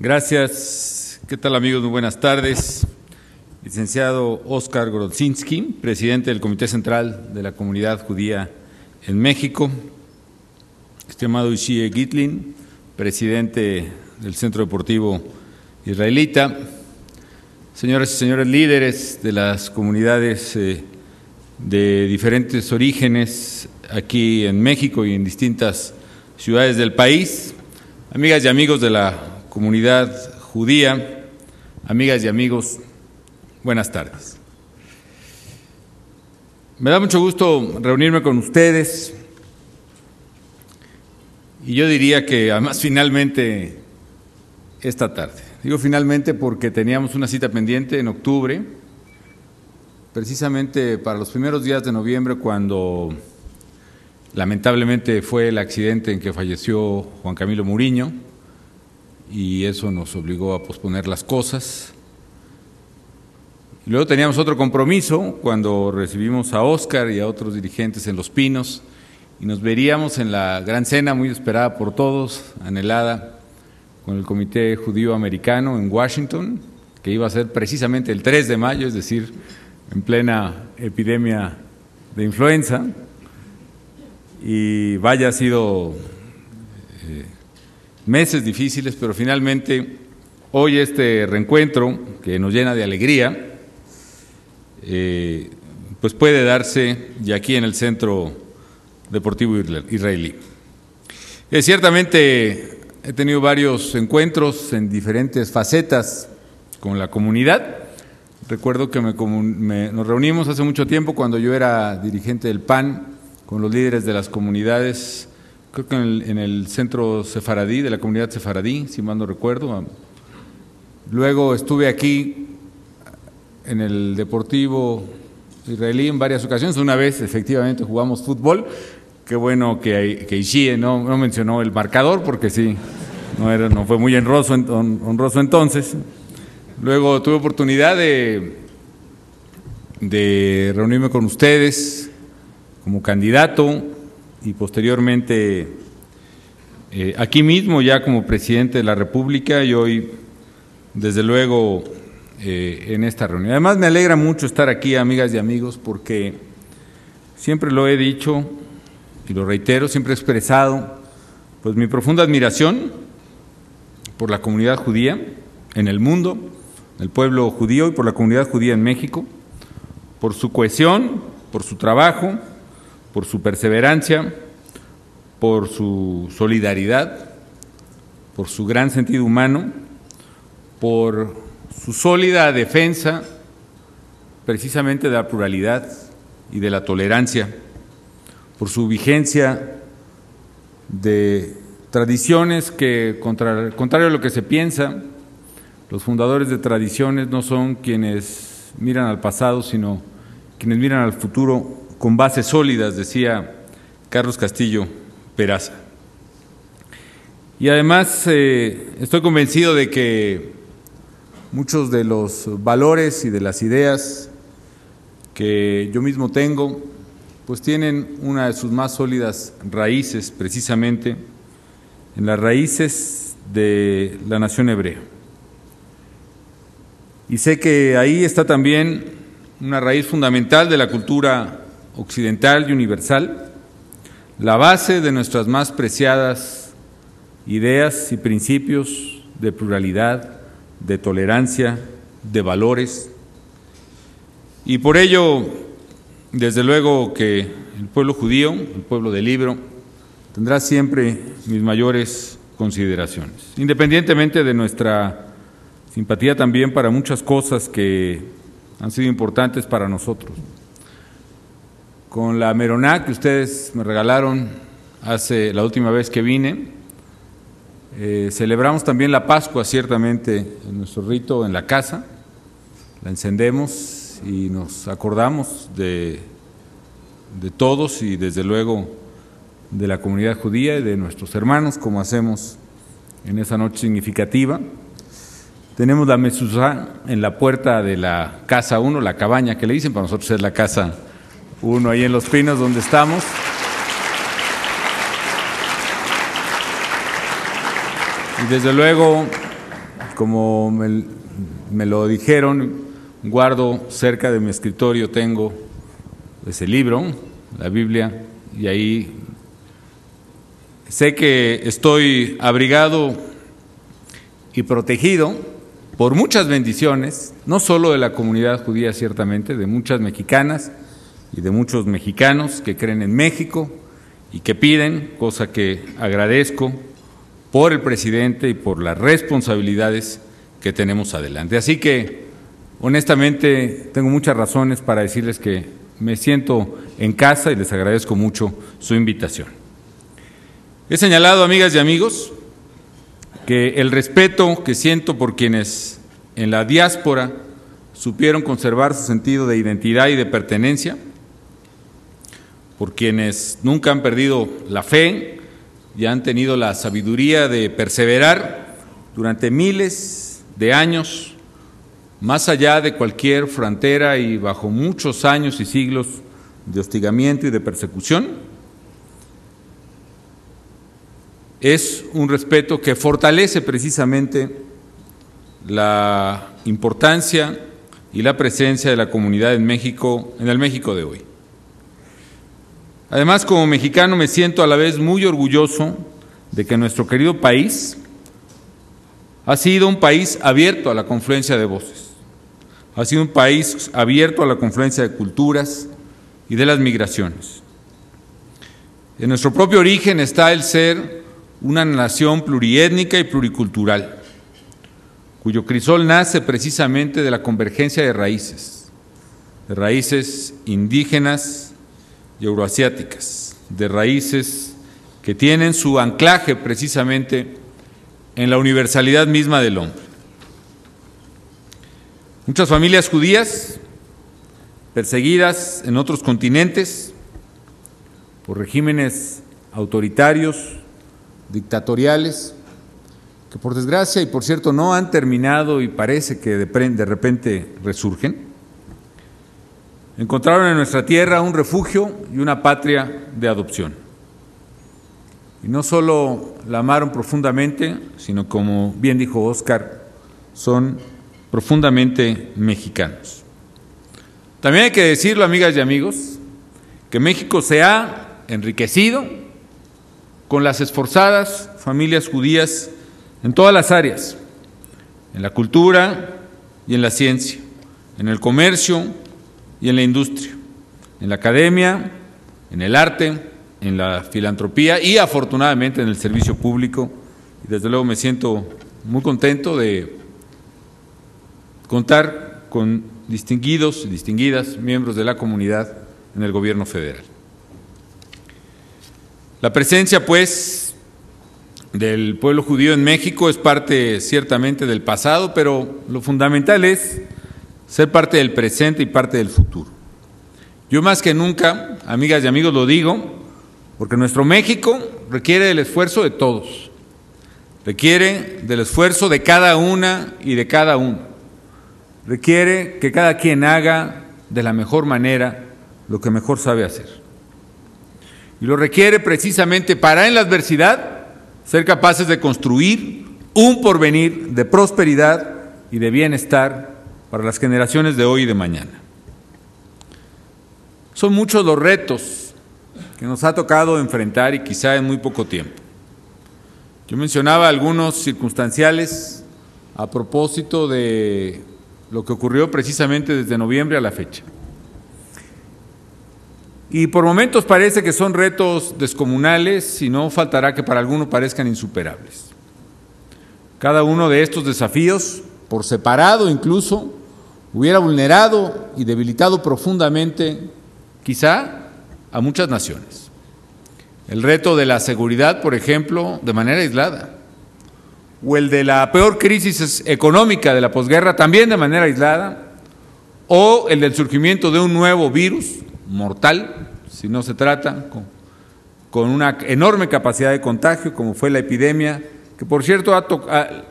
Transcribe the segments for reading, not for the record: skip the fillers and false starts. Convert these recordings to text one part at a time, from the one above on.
Gracias. ¿Qué tal, amigos? Muy buenas tardes. Licenciado Óscar Grodzinski, presidente del Comité Central de la Comunidad Judía en México. Estimado Ishie Gitlin, presidente del Centro Deportivo Israelita. Señoras y señores líderes de las comunidades de diferentes orígenes aquí en México y en distintas ciudades del país. Amigas y amigos de la comunidad judía, amigas y amigos, buenas tardes. Me da mucho gusto reunirme con ustedes y yo diría que además finalmente esta tarde. Digo finalmente porque teníamos una cita pendiente en octubre, precisamente para los primeros días de noviembre, cuando lamentablemente fue el accidente en que falleció Juan Camilo Muriño, y eso nos obligó a posponer las cosas. Luego teníamos otro compromiso cuando recibimos a Óscar y a otros dirigentes en Los Pinos y nos veríamos en la gran cena muy esperada por todos, anhelada, con el Comité Judío Americano en Washington, que iba a ser precisamente el 3 de mayo, es decir, en plena epidemia de influenza. Y vaya, ha sido meses difíciles, pero finalmente hoy este reencuentro que nos llena de alegría, pues puede darse y aquí en el Centro Deportivo Israelí. Ciertamente he tenido varios encuentros en diferentes facetas con la comunidad. Recuerdo que nos reunimos hace mucho tiempo cuando yo era dirigente del PAN con los líderes de las comunidades, creo que en el centro sefaradí, de la comunidad sefaradí, si mal no recuerdo. Luego estuve aquí en el Deportivo Israelí en varias ocasiones. Una vez efectivamente jugamos fútbol. Qué bueno que Ishie no mencionó el marcador, porque sí, no fue muy honroso entonces. Luego tuve oportunidad de reunirme con ustedes como candidato y posteriormente aquí mismo ya como presidente de la República, y hoy desde luego en esta reunión. Además me alegra mucho estar aquí, amigas y amigos, porque siempre lo he dicho y lo reitero, siempre he expresado pues mi profunda admiración por la comunidad judía en el mundo, el pueblo judío y por la comunidad judía en México, por su cohesión, por su trabajo, por su perseverancia, por su solidaridad, por su gran sentido humano, por su sólida defensa precisamente de la pluralidad y de la tolerancia, por su vigencia de tradiciones que, contrario a lo que se piensa, los fundadores de tradiciones no son quienes miran al pasado, sino quienes miran al futuro con bases sólidas, decía Carlos Castillo Peraza. Y además estoy convencido de que muchos de los valores y de las ideas que yo mismo tengo, pues tienen una de sus más sólidas raíces precisamente en las raíces de la nación hebrea. Y sé que ahí está también una raíz fundamental de la cultura occidental y universal, la base de nuestras más preciadas ideas y principios de pluralidad, de tolerancia, de valores. Y por ello, desde luego que el pueblo judío, el pueblo del libro, tendrá siempre mis mayores consideraciones, independientemente de nuestra simpatía también para muchas cosas que han sido importantes para nosotros. Con la meroná que ustedes me regalaron la última vez que vine, celebramos también la Pascua, ciertamente, en nuestro rito en la casa, la encendemos y nos acordamos de todos y desde luego de la comunidad judía y de nuestros hermanos, como hacemos en esa noche significativa. Tenemos la mezuzá en la puerta de la casa 1, la cabaña que le dicen, para nosotros es la casa 1, ahí en Los Pinos donde estamos. Y desde luego como me lo dijeron, guardo cerca de mi escritorio, tengo ese libro, la Biblia, y ahí sé que estoy abrigado y protegido por muchas bendiciones, no solo de la comunidad judía ciertamente, de muchas mexicanas y de muchos mexicanos que creen en México y que piden, cosa que agradezco, por el presidente y por las responsabilidades que tenemos adelante. Así que, honestamente, tengo muchas razones para decirles que me siento en casa y les agradezco mucho su invitación. He señalado, amigas y amigos, que el respeto que siento por quienes en la diáspora supieron conservar su sentido de identidad y de pertenencia, por quienes nunca han perdido la fe y han tenido la sabiduría de perseverar durante miles de años, más allá de cualquier frontera y bajo muchos años y siglos de hostigamiento y de persecución. Es un respeto que fortalece precisamente la importancia y la presencia de la comunidad en México, en el México de hoy. Además, como mexicano, me siento a la vez muy orgulloso de que nuestro querido país ha sido un país abierto a la confluencia de voces, ha sido un país abierto a la confluencia de culturas y de las migraciones. En nuestro propio origen está el ser una nación pluriétnica y pluricultural, cuyo crisol nace precisamente de la convergencia de raíces indígenas y euroasiáticas, de raíces que tienen su anclaje precisamente en la universalidad misma del hombre. Muchas familias judías perseguidas en otros continentes por regímenes autoritarios, dictatoriales, que por desgracia y por cierto no han terminado y parece que de repente resurgen, encontraron en nuestra tierra un refugio y una patria de adopción. Y no solo la amaron profundamente, sino, como bien dijo Óscar, son profundamente mexicanos. También hay que decirlo, amigas y amigos, que México se ha enriquecido con las esforzadas familias judías en todas las áreas, en la cultura y en la ciencia, en el comercio y en la industria, en la academia, en el arte, en la filantropía y afortunadamente en el servicio público. Y desde luego me siento muy contento de contar con distinguidos y distinguidas miembros de la comunidad en el gobierno federal. La presencia, pues, del pueblo judío en México es parte ciertamente del pasado, pero lo fundamental es ser parte del presente y parte del futuro. Yo más que nunca, amigas y amigos, lo digo, porque nuestro México requiere del esfuerzo de todos, requiere del esfuerzo de cada una y de cada uno, requiere que cada quien haga de la mejor manera lo que mejor sabe hacer. Y lo requiere precisamente para, en la adversidad, ser capaces de construir un porvenir de prosperidad y de bienestar para las generaciones de hoy y de mañana. Son muchos los retos que nos ha tocado enfrentar y quizá en muy poco tiempo. Yo mencionaba algunos circunstanciales a propósito de lo que ocurrió precisamente desde noviembre a la fecha. Y por momentos parece que son retos descomunales y no faltará que para algunos parezcan insuperables. Cada uno de estos desafíos, por separado incluso, hubiera vulnerado y debilitado profundamente, quizá, a muchas naciones. El reto de la seguridad, por ejemplo, de manera aislada, o el de la peor crisis económica de la posguerra, también de manera aislada, o el del surgimiento de un nuevo virus mortal, si no se trata, con una enorme capacidad de contagio, como fue la epidemia, que por cierto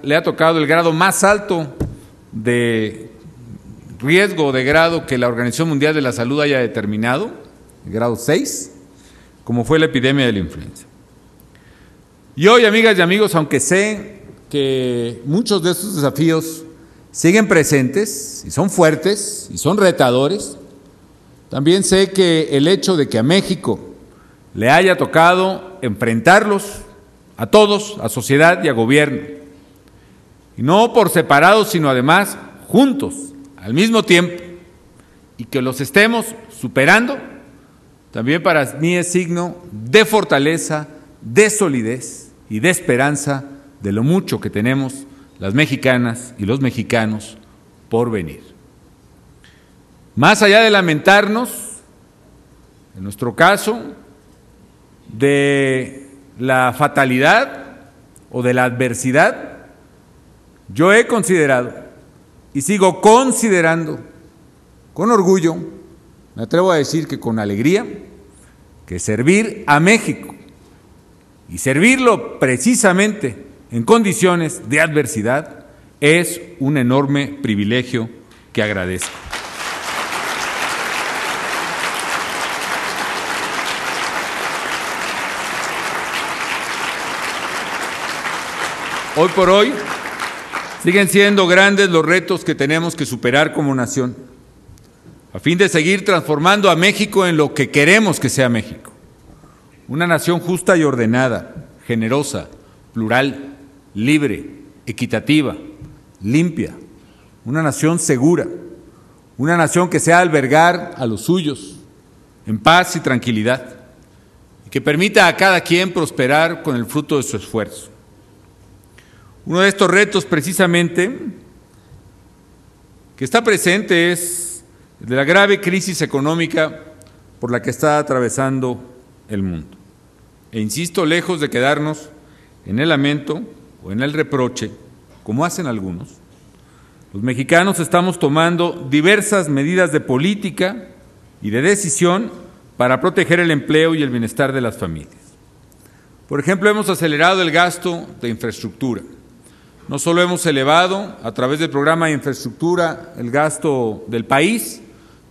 le ha tocado el grado más alto de riesgo de grado que la Organización Mundial de la Salud haya determinado, el grado 6, como fue la epidemia de la influenza. Y hoy, amigas y amigos, aunque sé que muchos de estos desafíos siguen presentes y son fuertes y son retadores. También sé que el hecho de que a México le haya tocado enfrentarlos a todos, a sociedad y a gobierno, y no por separado, sino además juntos, al mismo tiempo, y que los estemos superando, también para mí es signo de fortaleza, de solidez y de esperanza de lo mucho que tenemos las mexicanas y los mexicanos por venir. Más allá de lamentarnos, en nuestro caso, de la fatalidad o de la adversidad, yo he considerado y sigo considerando con orgullo, me atrevo a decir que con alegría, que servir a México y servirlo precisamente en condiciones de adversidad es un enorme privilegio que agradezco. Hoy por hoy siguen siendo grandes los retos que tenemos que superar como nación, a fin de seguir transformando a México en lo que queremos que sea México. Una nación justa y ordenada, generosa, plural, libre, equitativa, limpia. Una nación segura. Una nación que sea albergar a los suyos en paz y tranquilidad, y que permita a cada quien prosperar con el fruto de su esfuerzo. Uno de estos retos precisamente que está presente es el de la grave crisis económica por la que está atravesando el mundo. E insisto, lejos de quedarnos en el lamento o en el reproche, como hacen algunos, los mexicanos estamos tomando diversas medidas de política y de decisión para proteger el empleo y el bienestar de las familias. Por ejemplo, hemos acelerado el gasto de infraestructura. No solo hemos elevado a través del programa de infraestructura el gasto del país,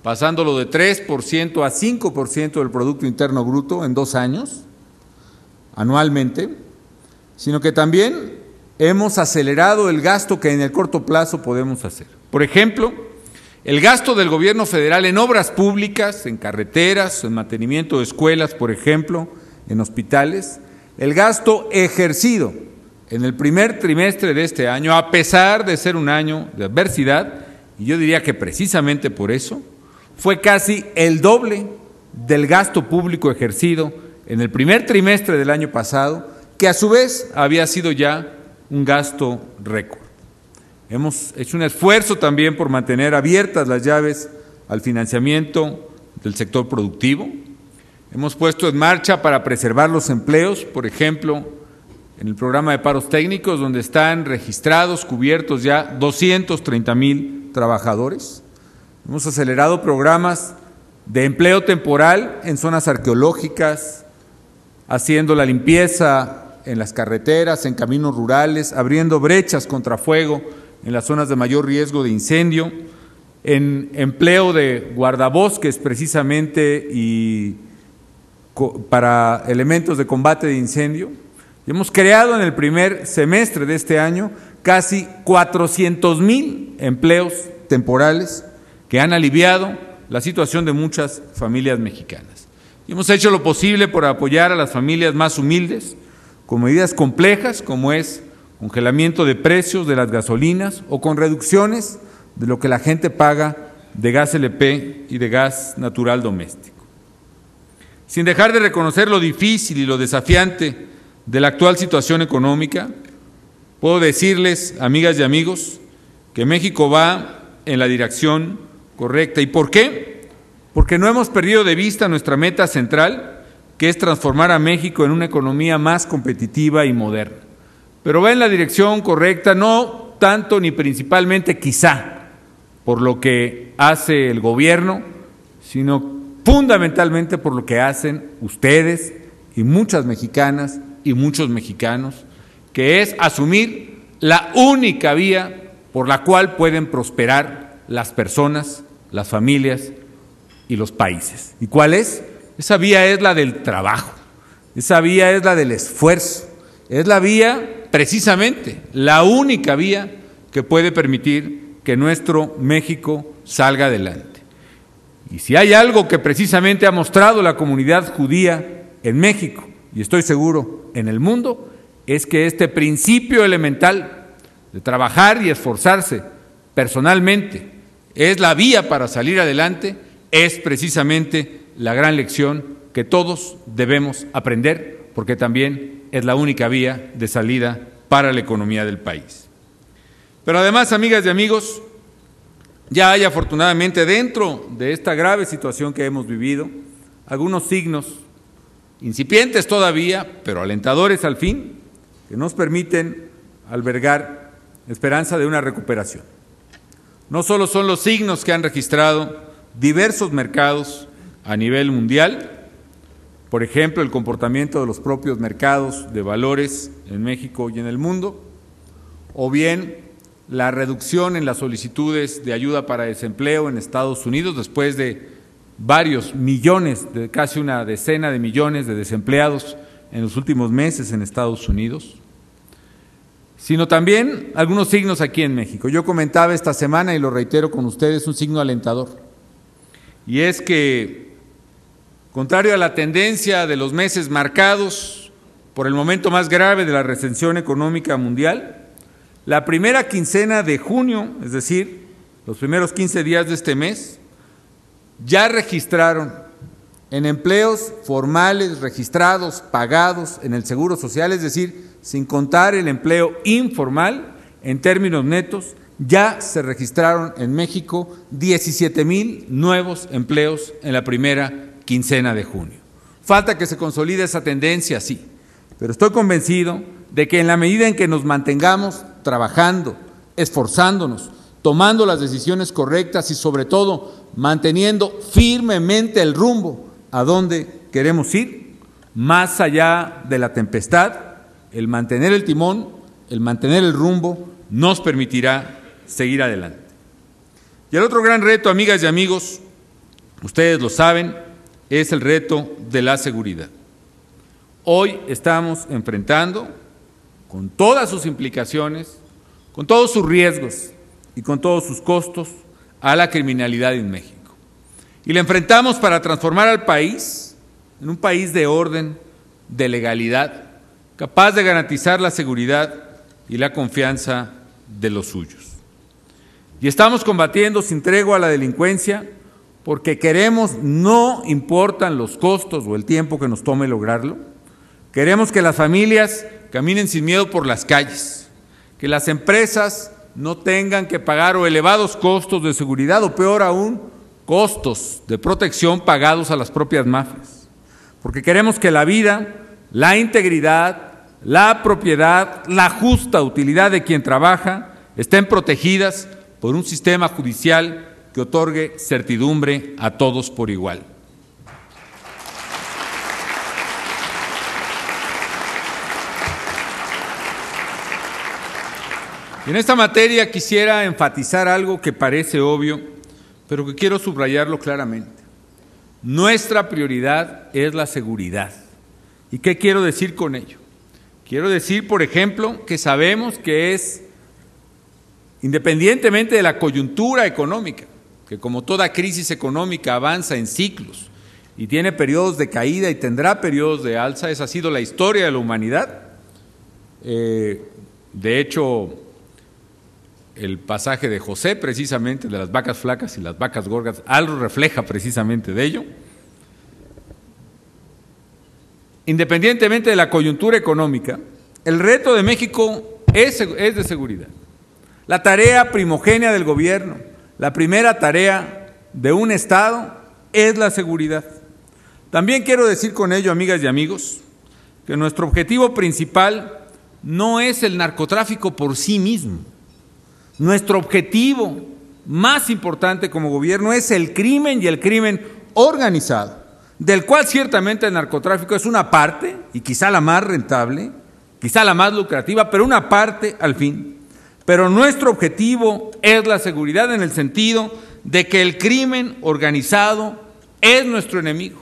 pasándolo de 3% a 5% del Producto Interno Bruto en 2 años, anualmente, sino que también hemos acelerado el gasto que en el corto plazo podemos hacer. Por ejemplo, el gasto del gobierno federal en obras públicas, en carreteras, en mantenimiento de escuelas, por ejemplo, en hospitales, el gasto ejercido en el primer trimestre de este año, a pesar de ser un año de adversidad, y yo diría que precisamente por eso, fue casi el doble del gasto público ejercido en el primer trimestre del año pasado, que a su vez había sido ya un gasto récord. Hemos hecho un esfuerzo también por mantener abiertas las llaves al financiamiento del sector productivo. Hemos puesto en marcha para preservar los empleos, por ejemplo, en el programa de paros técnicos, donde están registrados, cubiertos ya 230,000 trabajadores. Hemos acelerado programas de empleo temporal en zonas arqueológicas, haciendo la limpieza en las carreteras, en caminos rurales, abriendo brechas contra fuego en las zonas de mayor riesgo de incendio, en empleo de guardabosques precisamente y para elementos de combate de incendio. Hemos creado en el primer semestre de este año casi 400,000 empleos temporales que han aliviado la situación de muchas familias mexicanas. Y hemos hecho lo posible por apoyar a las familias más humildes con medidas complejas como es congelamiento de precios de las gasolinas o con reducciones de lo que la gente paga de gas LP y de gas natural doméstico. Sin dejar de reconocer lo difícil y lo desafiante de la actual situación económica, puedo decirles, amigas y amigos, que México va en la dirección correcta. ¿Y por qué? Porque no hemos perdido de vista nuestra meta central, que es transformar a México en una economía más competitiva y moderna. Pero va en la dirección correcta, no tanto ni principalmente quizá por lo que hace el gobierno, sino fundamentalmente por lo que hacen ustedes y muchas mexicanas y muchos mexicanos, que es asumir la única vía por la cual pueden prosperar las personas, las familias y los países. ¿Y cuál es? Esa vía es la del trabajo, esa vía es la del esfuerzo, es la vía precisamente la única vía que puede permitir que nuestro México salga adelante. Y si hay algo que precisamente ha mostrado la comunidad judía en México, y estoy seguro en el mundo, es que este principio elemental de trabajar y esforzarse personalmente es la vía para salir adelante, es precisamente la gran lección que todos debemos aprender, porque también es la única vía de salida para la economía del país. Pero además, amigas y amigos, ya hay afortunadamente dentro de esta grave situación que hemos vivido algunos signos incipientes todavía, pero alentadores al fin, que nos permiten albergar esperanza de una recuperación. No solo son los signos que han registrado diversos mercados a nivel mundial, por ejemplo, el comportamiento de los propios mercados de valores en México y en el mundo, o bien la reducción en las solicitudes de ayuda para desempleo en Estados Unidos después de varios millones, de casi una decena de millones de desempleados en los últimos meses en Estados Unidos, sino también algunos signos aquí en México. Yo comentaba esta semana, y lo reitero con ustedes, un signo alentador, y es que, contrario a la tendencia de los meses marcados por el momento más grave de la recesión económica mundial, la primera quincena de junio, es decir, los primeros 15 días de este mes, ya registraron en empleos formales, registrados, pagados en el Seguro Social, es decir, sin contar el empleo informal, en términos netos, ya se registraron en México 17,000 nuevos empleos en la primera quincena de junio. Falta que se consolide esa tendencia, sí, pero estoy convencido de que en la medida en que nos mantengamos trabajando, esforzándonos, tomando las decisiones correctas y sobre todo manteniendo firmemente el rumbo a donde queremos ir, más allá de la tempestad, el mantener el timón, el mantener el rumbo, nos permitirá seguir adelante. Y el otro gran reto, amigas y amigos, ustedes lo saben, es el reto de la seguridad. Hoy estamos enfrentando, con todas sus implicaciones, con todos sus riesgos y con todos sus costos, a la criminalidad en México. Y la enfrentamos para transformar al país en un país de orden, de legalidad, capaz de garantizar la seguridad y la confianza de los suyos. Y estamos combatiendo sin tregua a la delincuencia porque queremos, no importan los costos o el tiempo que nos tome lograrlo, queremos que las familias caminen sin miedo por las calles, que las empresas no tengan que pagar o elevados costos de seguridad o peor aún, costos de protección pagados a las propias mafias, porque queremos que la vida, la integridad, la propiedad, la justa utilidad de quien trabaja estén protegidas por un sistema judicial que otorgue certidumbre a todos por igual. En esta materia quisiera enfatizar algo que parece obvio, pero que quiero subrayarlo claramente. Nuestra prioridad es la seguridad. ¿Y qué quiero decir con ello? Quiero decir, por ejemplo, que sabemos que es, independientemente de la coyuntura económica, que como toda crisis económica avanza en ciclos y tiene periodos de caída y tendrá periodos de alza, esa ha sido la historia de la humanidad. De hecho, el pasaje de José, precisamente, de las vacas flacas y las vacas gordas, algo refleja precisamente de ello. Independientemente de la coyuntura económica, el reto de México es de seguridad. La tarea primogénea del gobierno, la primera tarea de un Estado es la seguridad. También quiero decir con ello, amigas y amigos, que nuestro objetivo principal no es el narcotráfico por sí mismo. Nuestro objetivo más importante como gobierno es el crimen y el crimen organizado, del cual ciertamente el narcotráfico es una parte, y quizá la más rentable, quizá la más lucrativa, pero una parte al fin. Pero nuestro objetivo es la seguridad en el sentido de que el crimen organizado es nuestro enemigo,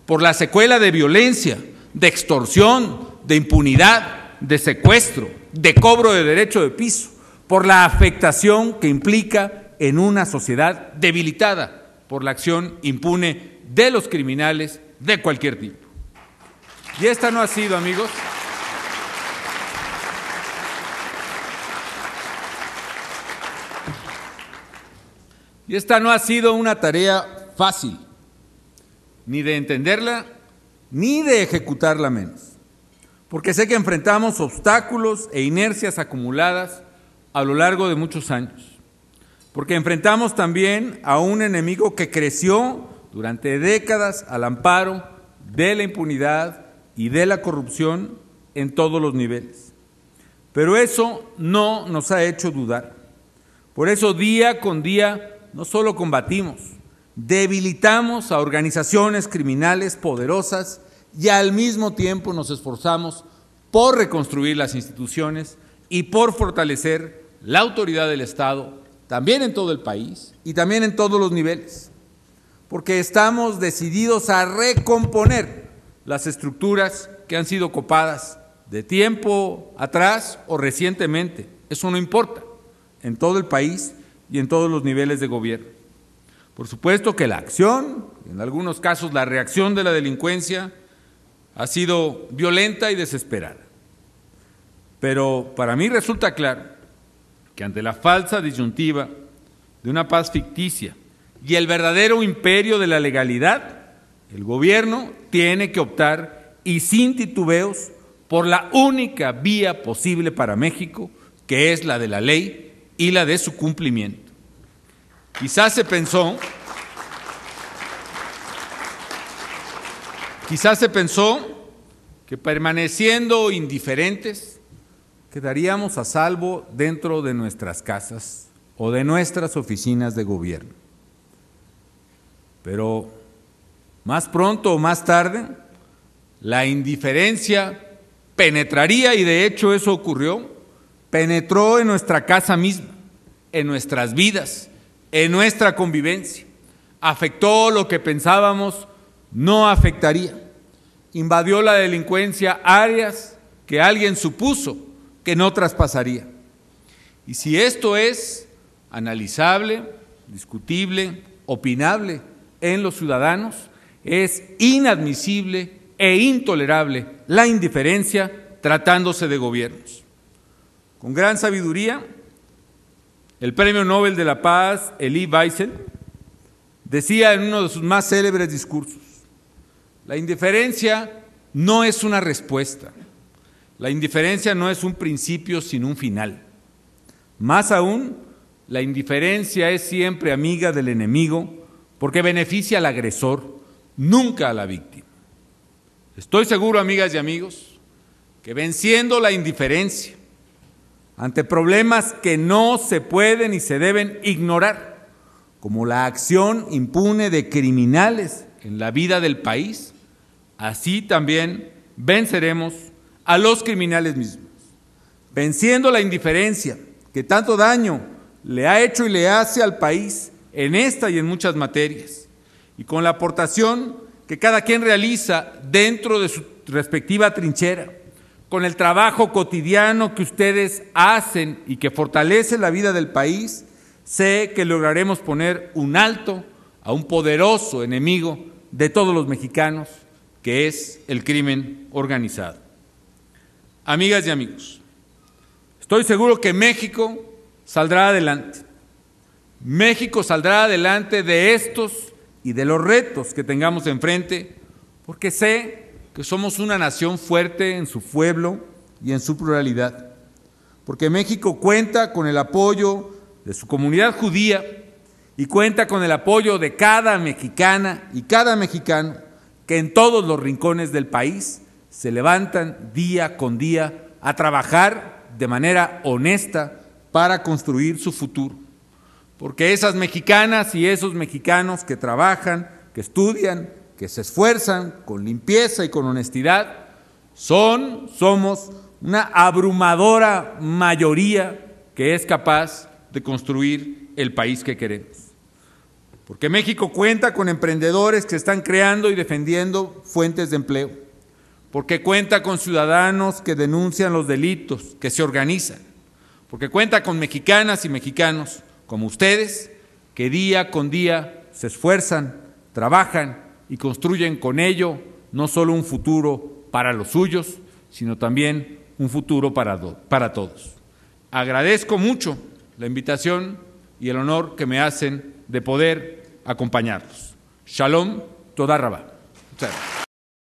por la secuela de violencia, de extorsión, de impunidad, de secuestro, de cobro de derecho de piso, por la afectación que implica en una sociedad debilitada por la acción impune de los criminales de cualquier tipo. Y esta no ha sido, amigos, una tarea fácil, ni de entenderla, ni de ejecutarla menos, porque sé que enfrentamos obstáculos e inercias acumuladas a lo largo de muchos años, porque enfrentamos también a un enemigo que creció durante décadas al amparo de la impunidad y de la corrupción en todos los niveles. Pero eso no nos ha hecho dudar. Por eso día con día no solo combatimos, debilitamos a organizaciones criminales poderosas y al mismo tiempo nos esforzamos por reconstruir las instituciones y por fortalecer la autoridad del Estado, también en todo el país y también en todos los niveles, porque estamos decididos a recomponer las estructuras que han sido copadas de tiempo atrás o recientemente, eso no importa, en todo el país y en todos los niveles de gobierno. Por supuesto que la acción, en algunos casos la reacción de la delincuencia, ha sido violenta y desesperada. Pero para mí resulta claro que ante la falsa disyuntiva de una paz ficticia y el verdadero imperio de la legalidad, el gobierno tiene que optar y sin titubeos por la única vía posible para México, que es la de la ley y la de su cumplimiento. Quizás se pensó que permaneciendo indiferentes quedaríamos a salvo dentro de nuestras casas o de nuestras oficinas de gobierno. Pero más pronto o más tarde, la indiferencia penetraría, y de hecho eso ocurrió, penetró en nuestra casa misma, en nuestras vidas, en nuestra convivencia, afectó lo que pensábamos no afectaría, invadió la delincuencia áreas que alguien supuso que no traspasaría. Y si esto es analizable, discutible, opinable en los ciudadanos, es inadmisible e intolerable la indiferencia tratándose de gobiernos. Con gran sabiduría, el Premio Nobel de la Paz, Elie Wiesel, decía en uno de sus más célebres discursos: la indiferencia no es una respuesta, la indiferencia no es un principio sin un final. Más aún, la indiferencia es siempre amiga del enemigo porque beneficia al agresor, nunca a la víctima. Estoy seguro, amigas y amigos, que venciendo la indiferencia ante problemas que no se pueden y se deben ignorar, como la acción impune de criminales en la vida del país, así también venceremos a los criminales mismos. Venciendo la indiferencia que tanto daño le ha hecho y le hace al país en esta y en muchas materias, y con la aportación que cada quien realiza dentro de su respectiva trinchera, con el trabajo cotidiano que ustedes hacen y que fortalece la vida del país, sé que lograremos poner un alto a un poderoso enemigo de todos los mexicanos, que es el crimen organizado. Amigas y amigos, estoy seguro que México saldrá adelante. México saldrá adelante de estos y de los retos que tengamos enfrente, porque sé que somos una nación fuerte en su pueblo y en su pluralidad, porque México cuenta con el apoyo de su comunidad judía y cuenta con el apoyo de cada mexicana y cada mexicano que en todos los rincones del país se levantan día con día a trabajar de manera honesta para construir su futuro. Porque esas mexicanas y esos mexicanos que trabajan, que estudian, que se esfuerzan con limpieza y con honestidad, somos una abrumadora mayoría que es capaz de construir el país que queremos. Porque México cuenta con emprendedores que están creando y defendiendo fuentes de empleo, porque cuenta con ciudadanos que denuncian los delitos, que se organizan, porque cuenta con mexicanas y mexicanos como ustedes, que día con día se esfuerzan, trabajan y construyen con ello no solo un futuro para los suyos, sino también un futuro para todos. Agradezco mucho la invitación y el honor que me hacen de poder acompañarlos. Shalom, Toda Rabá. Muchas gracias.